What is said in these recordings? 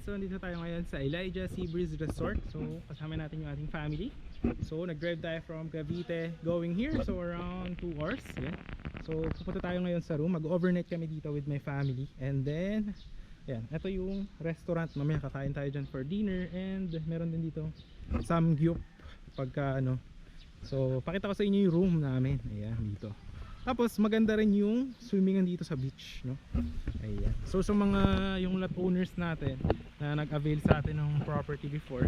So nandito tayo ngayon sa Elijah Seabreeze Resort. So kasama natin yung ating family. So nag-drive tayo from Cavite going here. So around 2 hours. Yan. So pupunta tayo ngayon sa room. Mag-overnight kami dito with my family. And then yan, ito yung restaurant. Mamaya kakain tayo dyan for dinner. And meron din dito samgyup pagka ano. So pakita ko sa inyo yung room namin. Ayan dito. Tapos maganda rin yung swimmingan dito sa beach, no? Ayan. So sa mga yung lot owners natin na nag-avail sa atin ng property before,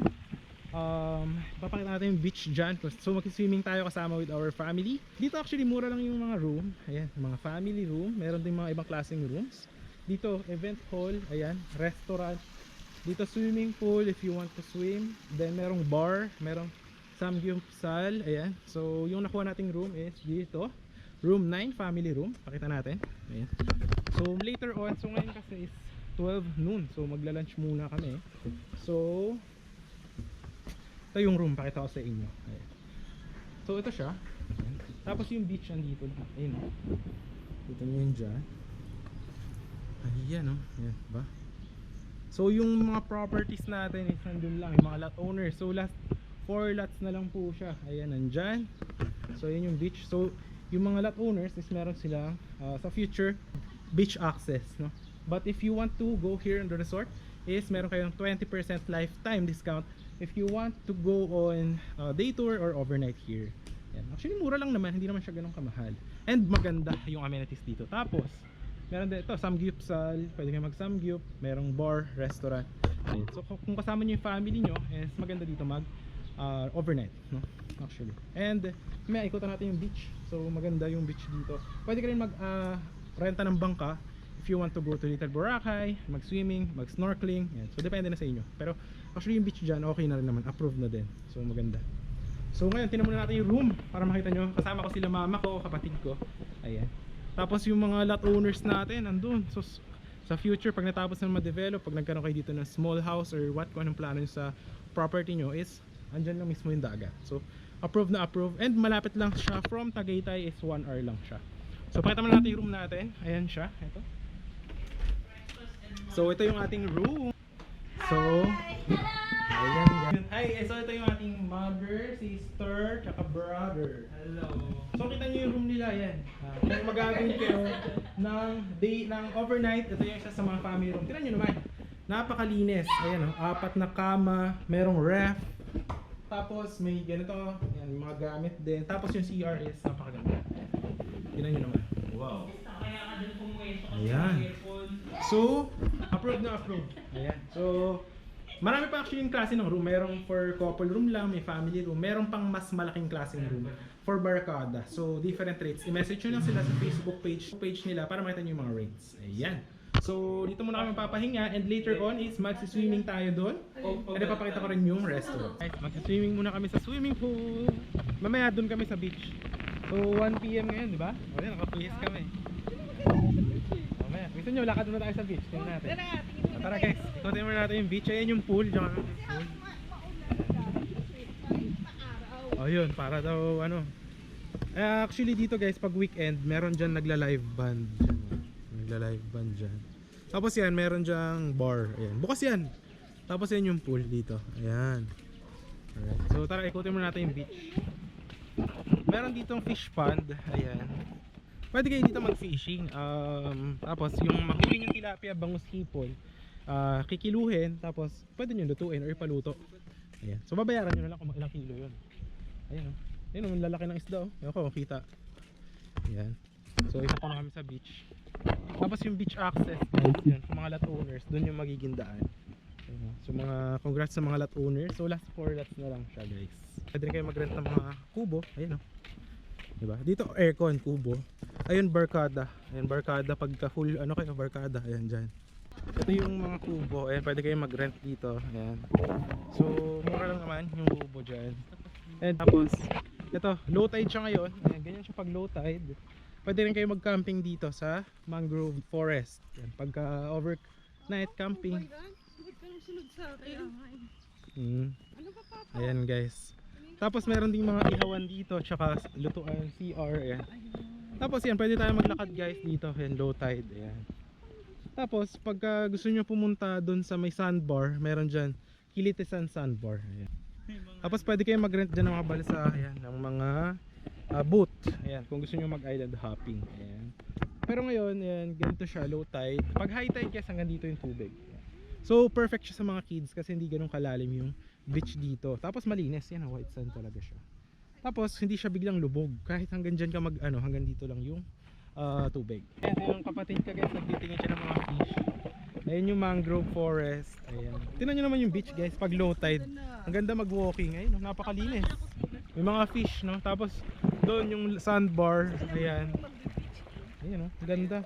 papakita natin yung beach dyan. So mag-swimming tayo kasama with our family. Dito actually mura lang yung mga room. Ayan, mga family room. Meron din mga ibang klaseng rooms. Dito event hall, ayan, restaurant. Dito swimming pool if you want to swim. Then merong bar, merong samgyupsal, ayan. So yung nakuha nating room is dito. Room 9, family room. Pakita natin. Ayan. So later on, so ngayon kasi is 12 noon. So magla-lunch muna kami. So ito yung room, pakita ko sa inyo. Ayan. So ito siya. Ayan. Tapos yung beach andito. Ayun. Dito nyo yun dyan. Ayan o. Ayan ba? So yung mga properties natin is nandun lang. Yung mga lot owners. So last 4 lots na lang po siya. Ayan, nandyan. So yun yung beach. So yung mga lot owners is meron sila sa future beach access, no? But if you want to go here in the resort is meron kayong 20% lifetime discount if you want to go on day tour or overnight here. Yan. Actually mura lang naman, hindi naman siya ganun kamahal. And maganda yung amenities dito. Tapos meron din ito, samgyupsal, pwede kayo mag-samgyup, merong bar, restaurant. Ayan. So kung kasama niyo yung family nyo is maganda dito mag overnight, no? Actually. And may ikutan natin yung beach. So maganda yung beach dito. Pwede ka rin mag renta ng bangka if you want to go to Little Boracay, mag-swimming, mag-snorkeling. Yan. So depende na sa inyo. Pero actually yung beach dyan okay na rin naman, approved na din. So maganda. So ngayon tingnan muna natin yung room para makita nyo. Kasama ko sila mama ko, kapatid ko. Ayan. Tapos yung mga lot owners natin nandun. So sa future pag natapos na ma-develop, pag nagkaroon kayo dito ng small house or what, kung anong plano nyo sa property nyo is andyan lang mismo yung dagat. So approved na approved. And malapit lang siya from Tagaytay is 1 hour lang siya. So pakita mo natin yung room natin. Ayan siya. Ito. So ito yung ating room. So ayan, ayan. Hi, so ito yung ating mother, sister, tsaka brother. Hello. So kita nyo yung room nila. Ayan. Kung mag-avail kayo ng overnight, ito yung isa sa mga family room. Tignan nyo naman. Napakalinis. Ayan o. 4 na kama. Merong ref. Tapos may ganito, yan, mga gamit din. Tapos yung CR is napakaganda. Tignan nyo naman. Wow. Ayan. So, approved na approved. Ayan. So, marami pa actually yung klase ng room. Merong for couple room lang, may family room. Merong pang mas malaking klaseng room for barkada. So, different rates. I-message nyo lang sila sa Facebook page nila para makita nyo yung mga rates. Ayan. So dito muna kami papahinga and later on is magsi-swimming tayo doon. And ipapakita ko rin yung restaurant. Guys, magsi-swimming muna kami sa swimming pool. Mamaya doon kami sa beach. So 1 PM ngayon, di ba? O yan, nakapuhis kami. Mamaya, gusto nyo, lakad muna tayo sa beach. Tingnan natin. Tara guys, ikutin muna natin yung beach. Ayan yung pool. Diyan kami yung pool. O yun, para daw ano. Actually dito guys, pag weekend, meron dyan nagla-live band. Nagla-live band dyan. Tapos yan, meron dyang bar. Ayan. Bukas yan. Tapos yan yung pool dito. Ayan. Alright. So tara, ikutin muna natin yung beach. Meron ditong fish pond. Ayan. Pwede kayo dito mag-fishing. Tapos yung mahuli yung tilapia, bangus, hipon, kikiluhin. Tapos pwede nyo lutuin or ipaluto. Ayan. So babayaran nyo na lang kung ilang kilo yun. Ayan o. Ayan o, lalaki ng isda o. Ayan ko, kita. Ayan. So isa pa na kami sa beach. Tapos yung beach access guys, yan, sa mga lot owners, doon yung magiging daan. So mga congrats sa mga lot owners. So last 4 lots na lang siya guys. Pwede rin kayo mag-rent ng mga kubo. Ayan o, diba? Dito aircon, kubo. Ayun barkada. Ayun barkada pagka full ano kayo barkada. Ayan dyan. Ito yung mga kubo. Ayan, pwede kayo mag-rent dito. Ayan. So mura lang naman yung kubo dyan. And tapos ito, low tide siya ngayon. Ayan, ganyan siya pag low tide. Pwede rin kayo mag-camping dito sa mangrove forest. Yan, pagka overnight camping. Ayan guys. Tapos meron ding mga ihawan dito, tsaka lutuan, CR. Ayan. Tapos yan, pwede tayo maglakad guys dito. Ayan, low tide. Ayan. Tapos pagka gusto nyo pumunta doon sa may sandbar, meron dyan Kilitisan Sandbar. Ayan. Tapos pwede kayo mag-rent dyan ng mga balsa, ayan, ng mga boat. Ayan, kung gusto nyo mag-island hopping. Ayan. Pero ngayon, ayan, ganito siya, low tide. Pag high tide kasi hanggang dito yung tubig. So perfect siya sa mga kids kasi hindi ganun kalalim yung beach dito. Tapos malinis, yan, white sand talaga siya. Tapos hindi siya biglang lubog. Kahit hanggang dyan ka hanggang dito lang yung tubig. Ayan, yung kapatid ka guys, nagtitingin siya ng mga fish. Ayan yung mangrove forest. Ayan. Tingnan nyo naman yung beach guys pag low tide. Ang ganda mag-walking. Ayun, napakalinis. May mga fish, no? Tapos doon yung sandbar. Ayan. Ayan, no? Ganda.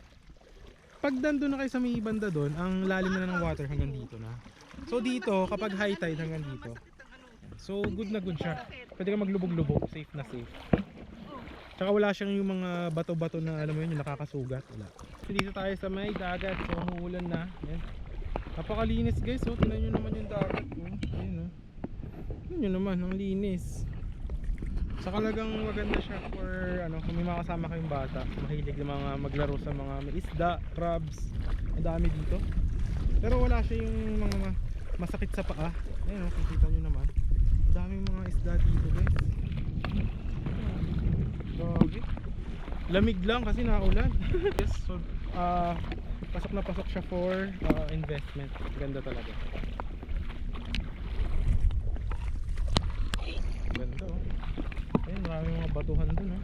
Pag nandun na kayo sa may banda doon, ang lalim na ng water hanggang dito na. So dito, kapag high tide hanggang dito. So good na good siya. Pwede ka maglubog-lubog. Safe na safe. Tsaka wala siyang yung mga bato-bato na alam mo yun, yung nakakasugat. Wala. So dito tayo sa may dagat. So umuulan na. Ayan. Napakalinis guys. So tingnan nyo naman yung dagat. Ayan, oh. Tingnan nyo naman, ang linis. Saka talagang maganda siya for kung may mga kasama kayong bata. Mahilig na mga maglaro sa mga may isda, crabs. Ang dami dito. Pero wala siya yung mga masakit sa paa. Ayan, oh, kikita nyo naman. Ang daming mga isda dito guys. Grabe. Lamig lang kasi naulan. Yes, so pasok na pasok siya for investment. Ganda talaga. Ganda, oh. Ayun, maraming mga batuhan dun, oh.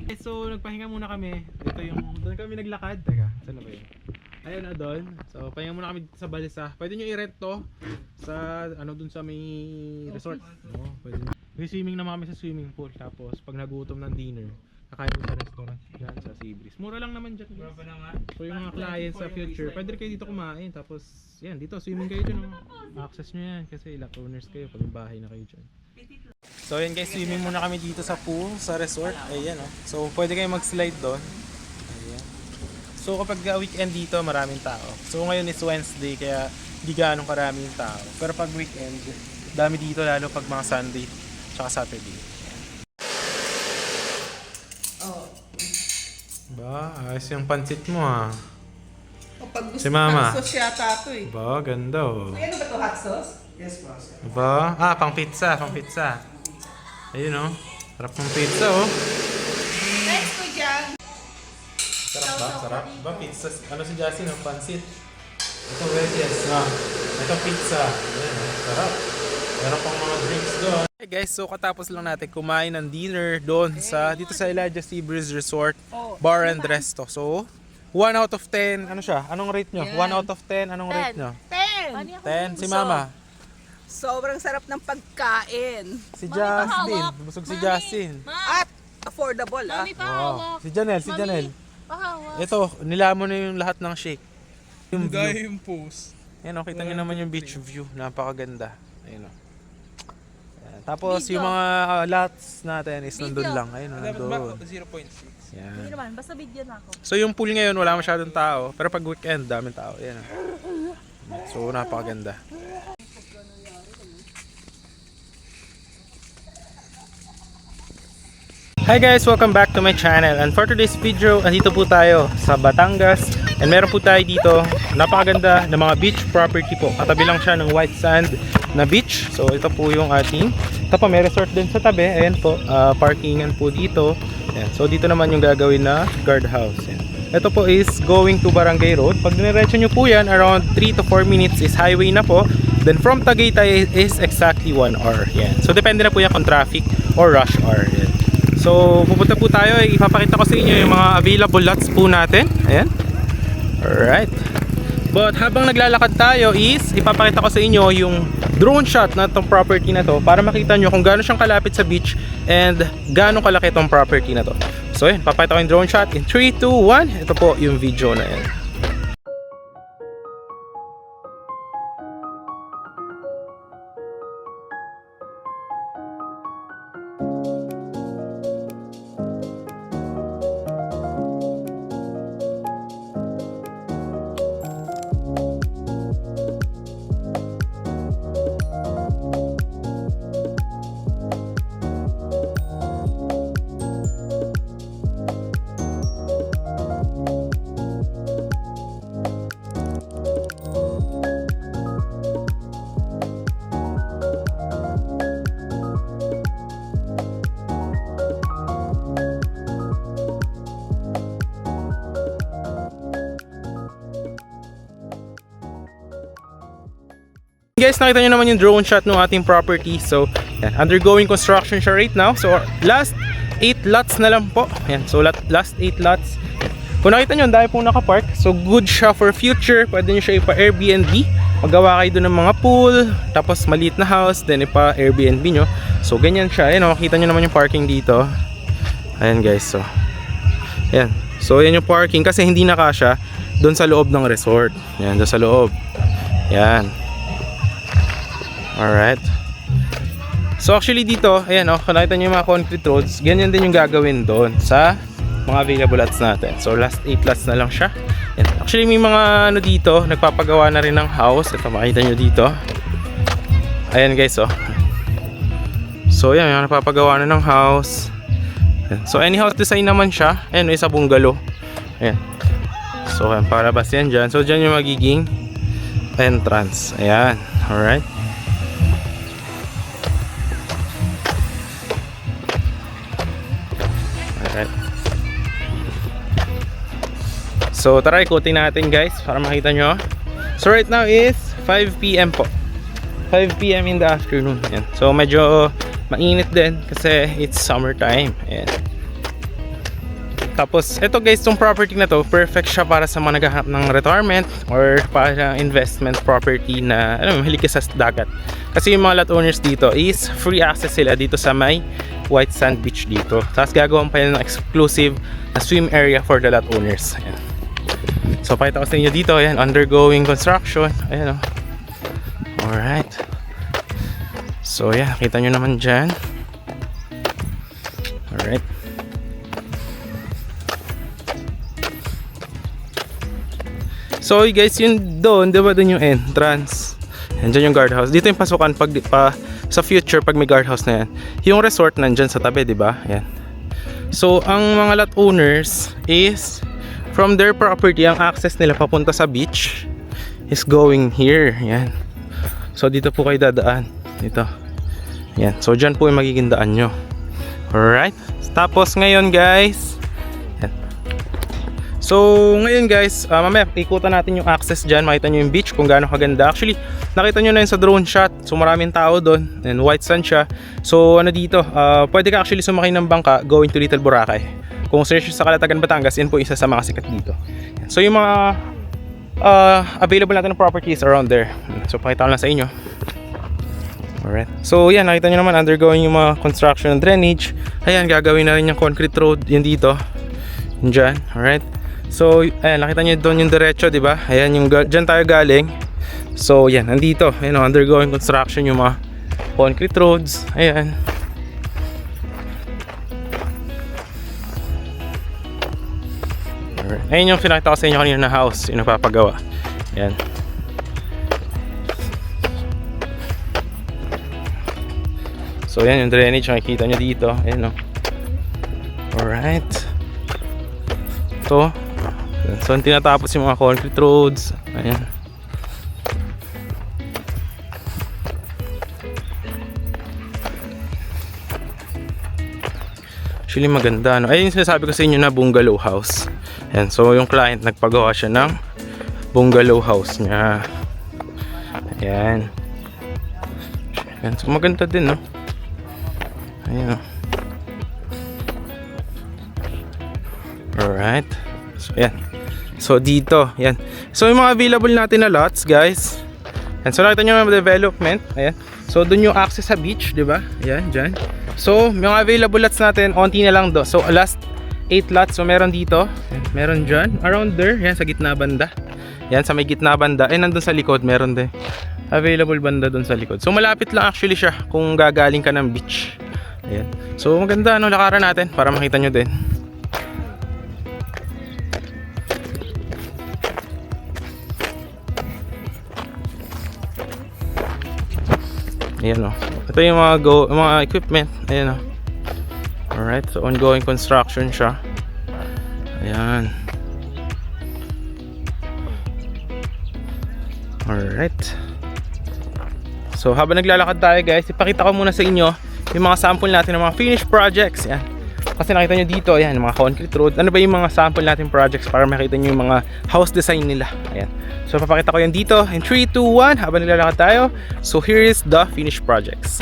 Okay, so nagpahinga muna kami. Ito yung doon kami naglakad. Teka, saan na ba yun? Ayun na doon. So pahinga muna kami sa balsa. Pwede nyo i-rent to sa dun sa may resort. Oo, pwede. May swimming naman kami sa swimming pool. Tapos pag nagutom ng dinner, kakain sa restaurant dyan sa Seabreeze. Mura lang naman dyan. So yung mga clients sa future, pwede kayo dito kumain. Tapos yan, dito swimming kayo dyan. Access nyo yan kasi ilang owners kayo pag may bahay na kayo dyan. So yan guys, swimming muna kami dito sa pool, sa resort. Ayan, oh. So pwede kayo mag-slide doon. Ayan. So kapag weekend dito, maraming tao. So ngayon is Wednesday, kaya hindi gaano karaming tao. Pero pag weekend, dami dito lalo pag mga Sunday tsaka Saturday. Oh. Ba, ayos yung pansit mo ha. O pag gusto Si Mama. hot sauce yata ito eh. Ba, ganda oh. Ay, ano ba ito, hot sauce? Yes, boss. Ba, pang pizza, pang pizza. Ayun oh. Sarap ng pizza oh. Thanks ko dyan. Sarap ba? Sarap. Ba, pizza. Ano si Jassy no? Pansit. Ito wedges. Ito pizza. Ayan oh. Sarap. Meron pang mga drinks doon. Hey guys, so katapos lang natin kumain ng dinner doon dito sa Elijah Seabreeze Resort Bar and Resto. So, 1 out of 10, ano siya? Anong rate nyo? 1 out of 10, anong rate nyo? 10. 10! Si Mama. Sobrang sarap ng pagkain. Si Justin. Busog si Justin. At affordable ah. Mami, pahawak. Si Janelle, si Janelle. Pahawak. Ito, nilamon na yung lahat ng shake. Yung view. Gaya yung post. Yan o, kita nyo naman yung beach view. Napakaganda. Ayun o. Tapos yung mga lots natin is nandun lang. Ayun o, nandun. 0.6. Yan. Hindi naman, basta video na ako. So yung pool ngayon wala masyadong tao. Pero pag weekend, daming tao. Yan o. So napakaganda. Hi guys! Welcome back to my channel, and for today's video, andito po tayo sa Batangas, and meron po tayo dito napakaganda na mga beach property po. Katabi lang siya ng white sand na beach. So ito po yung ating, ito pa may resort din sa tabi. Ayan po, parkingan po dito. Ayan. So dito naman yung gagawin na guardhouse. Ayan. Ito po is going to Barangay Road. Pag diniretso nyo po yan, around 3 to 4 minutes is highway na po. Then from Tagaytay is exactly 1 hour. Ayan. So depende na po yan kung traffic or rush hour. Ayan. So pupunta po tayo, ipapakita ko sa inyo yung mga available lots po natin. Ayan. Alright. But habang naglalakad tayo is ipapakita ko sa inyo yung drone shot na itong property na to para makita nyo kung gaano siyang kalapit sa beach and gaano kalaki itong property na to. So yun, papakita ko yung drone shot in 3, 2, 1. Ito po yung video na yan. Guys, nakita nyo naman yung drone shot ng ating property. So, yan, undergoing construction siya right now. So, last 8 lots na lang po. Yan, so last 8 lots. Kung nakita nyo, ang dami pong nakapark. So, good siya for future. Pwede nyo siya ipa-Airbnb. Magawa kayo doon ng mga pool. Tapos, maliit na house. Then, ipa-Airbnb nyo. So, ganyan siya. Ayan, makita nyo naman yung parking dito. Ayan guys, so. Ayan. So, yan yung parking. Kasi hindi na kasya doon sa loob ng resort. Ayan, doon sa loob. Ayan. Alright. So actually dito, ayan o, nakita nyo yung mga concrete roads. Ganyan din yung gagawin doon sa mga available lots natin. So last 8 lots na lang siya. Ayan. Actually may mga ano dito, nagpapagawa na rin ng house. Ito makita nyo dito. Ayan guys o. So yan, yung nagpapagawa na ng house. Ayan. So any house design naman siya. Ayan, may isa bungalow. Ayan. So ayan, palabas yan dyan. So dyan yung magiging entrance. Ayan. Alright. Alright. So tara, ikutin natin guys para makita nyo. So right now is 5 PM po. 5 PM in the afternoon. Ayan. So medyo mainit din kasi it's summertime. Ayan. Tapos ito guys, itong property na to, perfect siya para sa mga naghahanap ng retirement or para investment property na mahilig ka sa dagat. Kasi yung mga lot owners dito is free access sila dito sa may white sand beach dito. Tapos gagawin pa yun ng exclusive na swim area for the lot owners. Ayan. So pakita ko sa inyo dito, ayan, undergoing construction. Ayan o. Alright. So yeah, kita nyo naman dyan. Alright. So guys, yun doon, diba doon yung entrance. Yan dyan yung guardhouse. Dito yung pasukan pag sa future pag may guardhouse na yan. Yung resort nandyan sa tabi, diba? Yan. So ang mga lot owners is from their property, ang access nila papunta sa beach is going here. Yan. So dito po kayo dadaan. Dito. Yan. So dyan po yung magiging daan nyo. Alright. Tapos ngayon guys, so ngayon guys, mamaya ikutan natin yung access dyan. Makita nyo yung beach kung gaano kaganda. Actually, nakita nyo na yun sa drone shot. So maraming tao doon. And white sand siya. So ano dito, pwede ka actually sumakay ng bangka going to Little Boracay. Kung search sa Calatagan, Batangas, yan po isa sa mga sikat dito. So yung mga available natin ng properties around there. So pakita ko lang sa inyo. Alright. So yan, nakita nyo naman undergoing yung mga construction and drainage. Ayan, gagawin na rin yung concrete road. Yan dito. Yan dyan. Alright. So, ayan, nakita nyo doon yung diretso, di ba? Ayan, yung dyan tayo galing. So, yan, nandito. Ayan, undergoing construction yung mga concrete roads. Ayan. Alright. Ayan yung pinakita ko sa inyo kanina na house, yung napapagawa. Ayan. So, ayan yung drainage, makikita nyo dito. Ayan, no? Alright. So, tinatapos yung mga concrete roads. Ayan. Actually maganda, no? Ayun yung sinasabi ko sa inyo na bungalow house. Ayan. So yung client nagpagawa siya ng bungalow house niya. Ayan. Ayan. So maganda din, no? Ayan. Alright. So ayan. So dito, yan. So yung mga available natin na lots, guys. And so nakita nyo yung development. Ayan. So doon yung access sa beach, di ba? Ayan, dyan. So yung available lots natin, onti na lang do. So last 8 lots. So meron dito, ayan, meron dyan, around there, yan sa gitna banda. Yan sa may gitna banda. Eh nandun sa likod, meron din. Available banda doon sa likod. So malapit lang actually siya kung gagaling ka ng beach. Ayan. So maganda, no, lakaran natin para makita nyo din. Ayan, o. Ito yung mga equipment. Ayan, o. Alright, so ongoing construction siya. Ayan. Alright. So habang naglalakad tayo guys, ipakita ko muna sa inyo yung mga sample natin ng mga finished projects. Ayan. Kasi nakita nyo dito, ayan, mga concrete road. Ano ba yung mga sample natin projects para makita nyo yung mga house design nila. Ayan. So papakita ko yan dito in 3, 2, 1 habang nilalakad tayo. So here is the finished projects.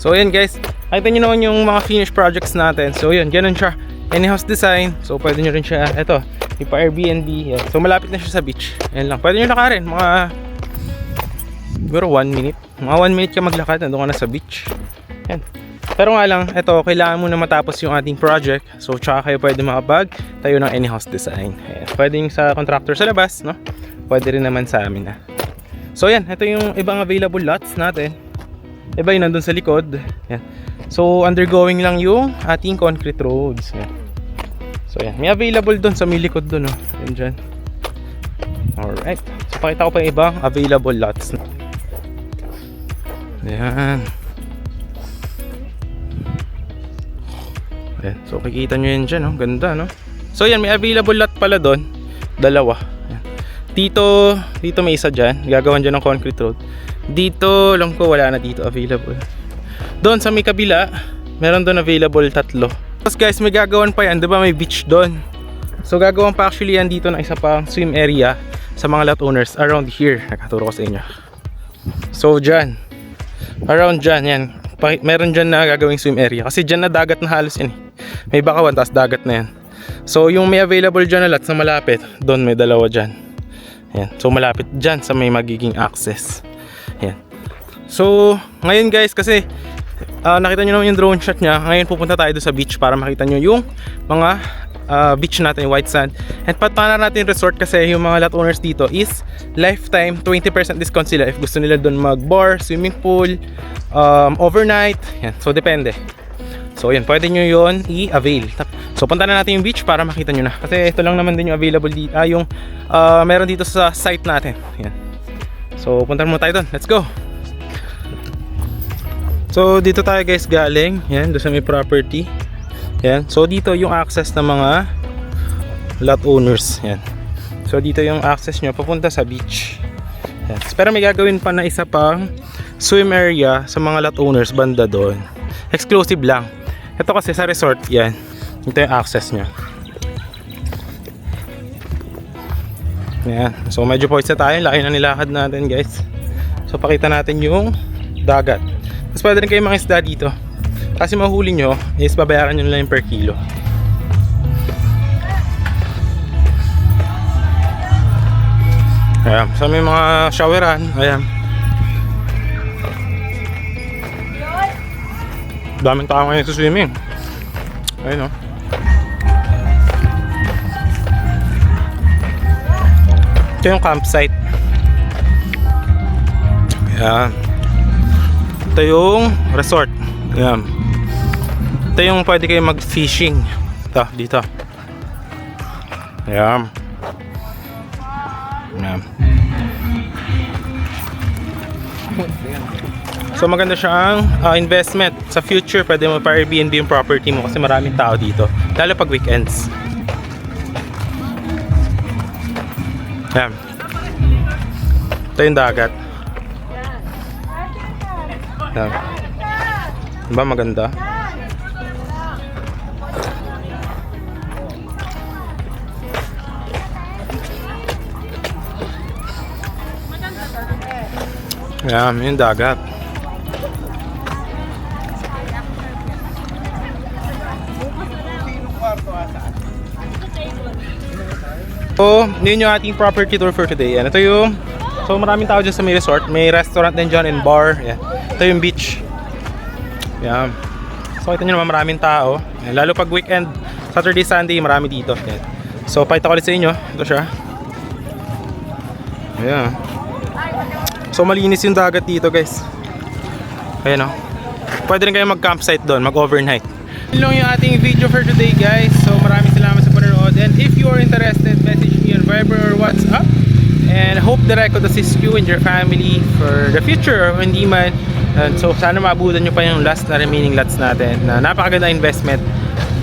So ayan guys, nakita nyo naman yung mga finished projects natin. So yun, ganun siya. Any house design. So pwede nyo rin siya, eto, ipa Airbnb. Yan. So malapit na siya sa beach. Ayan lang, pwede nyo lakarin. Mga siguro 1 minute. Mga 1 minute ka maglakad, nandun ka na sa beach. Yan. Pero nga lang, eto, kailangan mo na matapos yung ating project. So tsaka kayo pwede makapag tayo ng any house design. Ayan. Pwede yung sa contractor sa labas, no? Pwede rin naman sa amin na. So yan, ito yung ibang available lots natin. Iba yung nandun sa likod. Yan. So undergoing lang yung ating concrete roads. Yan. So yan, may available dun sa may likod dun, oh. Yan dyan. Alright. So pakita ko pa yung ibang available lots. Yan. Yan. So kikita nyo yan dyan, oh. Ganda, no? So yan, may available lot pala dun. Dalawa. Yan. Dito may isa dyan. Gagawan dyan ng concrete road. Dito lang ko, wala na dito available. Doon sa may kabila, meron doon available 3. Tapos guys, may gagawan pa yan, 'di ba? May beach doon. So gagawan pa actually yan dito ng isa pang swim area sa mga lot owners around here. Nakaturo ko sa inyo. So dyan, around dyan, yan. Meron dyan na gagawing swim area. Kasi dyan na dagat na halos yan. May bakawan, tapos dagat na yan. So yung may available dyan na lots na malapit, doon may dalawa dyan. Yan. So malapit dyan sa may magiging access. Yan. So ngayon guys, kasi nakita nyo naman yung drone shot nya. Ngayon pupunta tayo doon sa beach para makita nyo yung mga beach natin, yung white sand. And patana natin resort kasi yung mga lot owners dito is lifetime 20% discount sila if gusto nila doon mag bar, swimming pool, overnight. Yan. So depende. So yan, pwede nyo yun i-avail. So punta na natin yung beach para makita nyo na. Kasi ito lang naman din yung available dito, yung meron dito sa site natin. Yan. So punta muna tayo doon. Let's go. So dito tayo guys galing. Yan, doon sa may property. Yan. So dito yung access ng mga lot owners. Yan. So dito yung access nyo papunta sa beach. Yan. Pero may gagawin pa na isa pang swim area sa mga lot owners banda doon. Exclusive lang. Ito kasi sa resort. Yan. Ito yung access nyo. Yan. So medyo poise na tayo. Laki na nilakad natin guys. So pakita natin yung dagat. Tapos pwede rin kayo mga isda dito. Kasi mahuli nyo is babayaran nyo lang per kilo. Ayan. So may mga showeran. Ayan. Daming tao ngayon sa swimming. Ayun o. Ito yung campsite. Ayan. Ito yung resort. Ayan. Ito yung pwede kayo mag-fishing. Ito, dito. Ayan. Ayan. So maganda siyang investment. Sa future, pwede mo pa Airbnb yung property mo kasi maraming tao dito. Lalo pag weekends. Yan. Ito yung dagat. Yan. Diba maganda? Yan, yung dagat. So, yun yung ating property tour for today. Yan, ito yung... So, maraming tao dyan sa may resort. May restaurant din dyan and bar. Yan. Ito yung beach. Yan. So, ito nyo naman maraming tao. Yan. Lalo pag weekend, Saturday, Sunday, marami dito. Yan. So, pakita ko ulit sa inyo. Ito siya. Ayan. So, malinis yung dagat dito, guys. Ayan o. Pwede rin kayo mag-campsite doon, mag-overnight. Yun lang yung ating video for today, guys. So, maraming salamat sa panonood. And if you are interested, message me on Viber or WhatsApp. And hope that I could assist you and your family for the future or hindi man. And so, sana maabutan nyo pa yung last na remaining lots natin na napakaganda investment.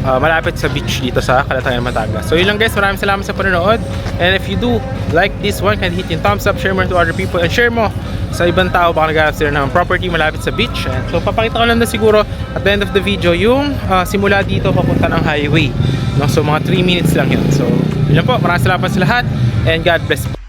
Malapit sa beach dito sa Calatagan, Batangas. So yun lang guys, maraming salamat sa panonood. And if you do like this one, can hit yung thumbs up, share mo to other people, and share mo sa ibang tao baka naghahanap sila ng property malapit sa beach. And so papakita ko lang na siguro at the end of the video yung simula dito papunta ng highway, no? So mga 3 minutes lang yun. So yun lang po, maraming salamat sa lahat and God bless po.